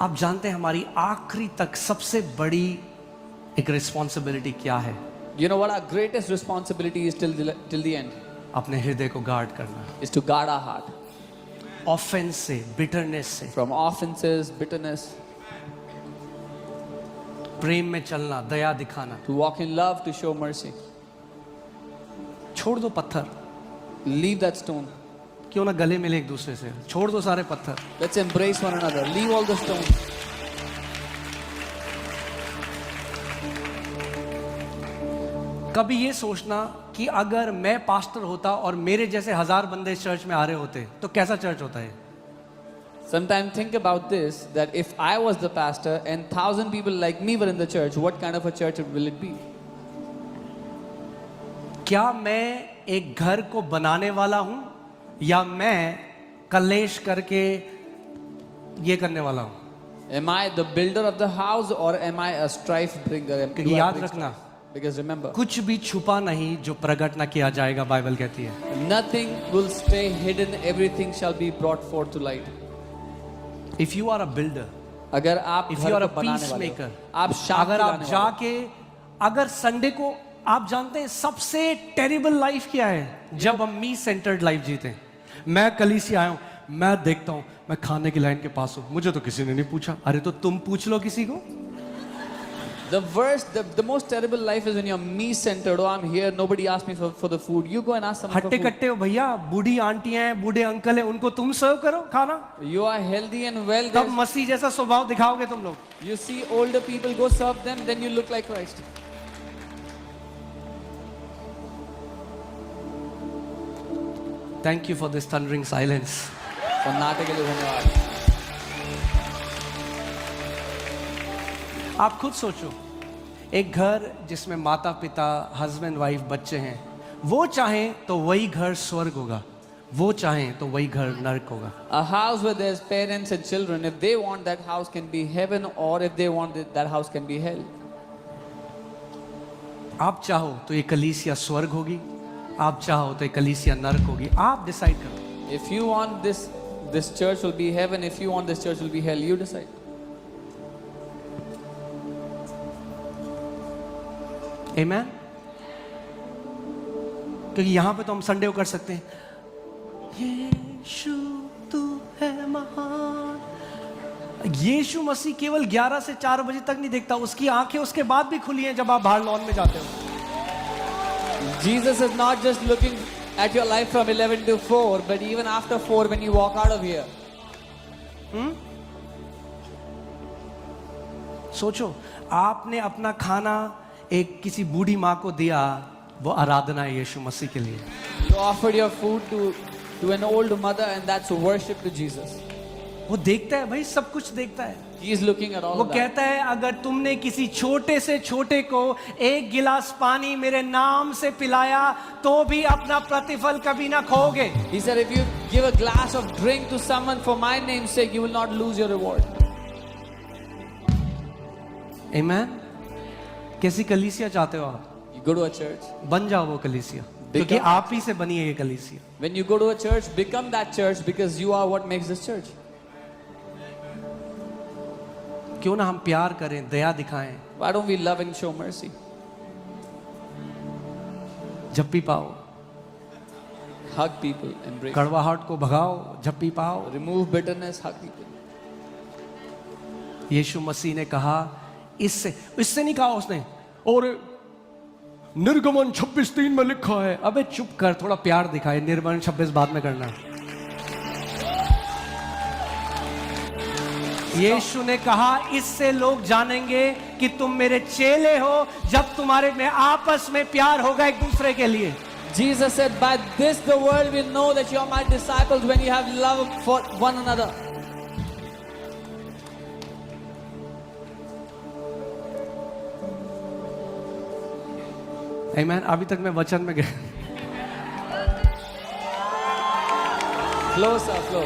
आप जानते हैं हमारी आखिरी तक सबसे बड़ी एक रिस्पॉन्सिबिलिटी क्या है? You know what our greatest responsibility is till the end अपने हृदय को गार्ड करना, is to guard our heart offence से, बिटरनेस से, from offenses, bitterness, प्रेम में चलना, दया दिखाना। to walk in love, to show mercy. छोड़ दो पत्थर, Leave that stone. क्यों ना गले मिले एक दूसरे से, छोड़ दो सारे पत्थर। Let's embrace one another. Leave all the stones. कभी ये सोचना कि अगर मैं पास्टर होता और मेरे जैसे 1000 बंदे इस चर्च में आ रहे होते तो कैसा चर्च होता है? Sometimes think about this, that if I was the pastor and 1,000 people like me were in the church, what kind of a church will it be? क्या मैं एक घर को बनाने वाला हूं या मैं कलेश करके ये करने वाला हूं? Am I the builder of the house or am I a strife bringer? क्योंकि याद रखना, Because remember, कुछ भी छुपा नहीं जो प्रकट ना किया जाएगा, बाइबल कहती है। nothing will stay hidden, everything shall be brought forth to light. If you are a builder, अगर आप if घर you are को a बनाने वाले हो, peacemaker, आप शांति अगर आप लाने वाले जाके, अगर संडे को आप जानते हैं सबसे टेरिबल लाइफ क्या है? जब हम मी सेंटर्ड लाइफ जीते हैं। मैं कलीसिया आया हूं, मैं देखता हूं, मैं खाने की लाइन के पास हूं, मुझे तो किसी ने नहीं पूछा। अरे तो तुम पूछ लो किसी को। The most terrible life is when you're me-centered. Oh, I'm here. Nobody asked me for the food. You go and ask someone for हट्टे food. कट्टे हो भैया, बूढ़ी आंटियां हैं, बूढ़े अंकल हैं, उनको तुम सर्व करो खाना। You are healthy and well. तब मसीह जैसा स्वभाव दिखाओगे तुम लोग। You see older people, go serve them, then you look like Christ. Thank you for this thundering silence. सन्नाटे के लिए धन्यवाद। आप खुद सोचो, एक घर जिसमें माता पिता, हस्बैंड वाइफ, बच्चे हैं, वो चाहें तो वही घर स्वर्ग होगा, वो चाहें तो वही घर नरक होगा। A house where there's parents and children, if they want, that house can be heaven, or if they want it, that house can be hell. आप चाहो तो ये कलीसिया स्वर्ग होगी, आप चाहो तो ये कलीसिया नरक होगी, आप डिसाइड करो। If you want this church will be heaven. If you want this church will be hell. You decide. Amen? क्योंकि यहां पे तो हम संडे को कर सकते हैं, यीशु तू है महान। यीशु मसीह केवल 11 से 4 बजे तक नहीं देखता, उसकी आंखें उसके बाद भी खुली हैं जब आप बाहर लॉन में जाते हो। Jesus is not just looking at your life from 11 to 4, but even after 4 when you walk out of here. सोचो, आपने अपना खाना एक किसी बूढ़ी माँ को दिया, वो आराधना है यीशु मसीह के लिए। You offered your food to an old mother, and that's worship to Jesus. वो देखता है भाई, सब कुछ देखता है। He is looking at all वो of that. कहता है अगर तुमने किसी छोटे से छोटे को एक गिलास पानी मेरे नाम से पिलाया तो भी अपना प्रतिफल कभी ना खोगे। He said, if you give a glass of drink to someone for my name's sake, you will not lose your reward. Amen? कैसी कलीसिया चाहते हो आप? You go to a church. बन जाओ वो कलीसिया, क्योंकि आप ही से बनी है ये कलीसिया। When you go to a church, become that church, because you are what makes this church. क्यों ना हम प्यार करें, दया दिखाएं। Why don't we love and show mercy? झप्पी पाओ, Hug people, embrace. कड़वाहट को भगाओ, झप्पी पाओ। Remove bitterness, hug people. यीशु मसीह ने कहा, इससे नहीं कहा उसने, और निर्गमन 26:3 में लिखा है। अबे चुप कर, थोड़ा प्यार दिखाए। निर्गमन 26 बाद में करना। यीशु ने कहा, इससे लोग जानेंगे कि तुम मेरे चेले हो जब तुम्हारे में आपस में प्यार होगा एक दूसरे के लिए। Jesus said, by this the world will know that you are my disciples, when you have love for one another. Amen? अभी तक मैं वचन में गया। Flow, sir, flow.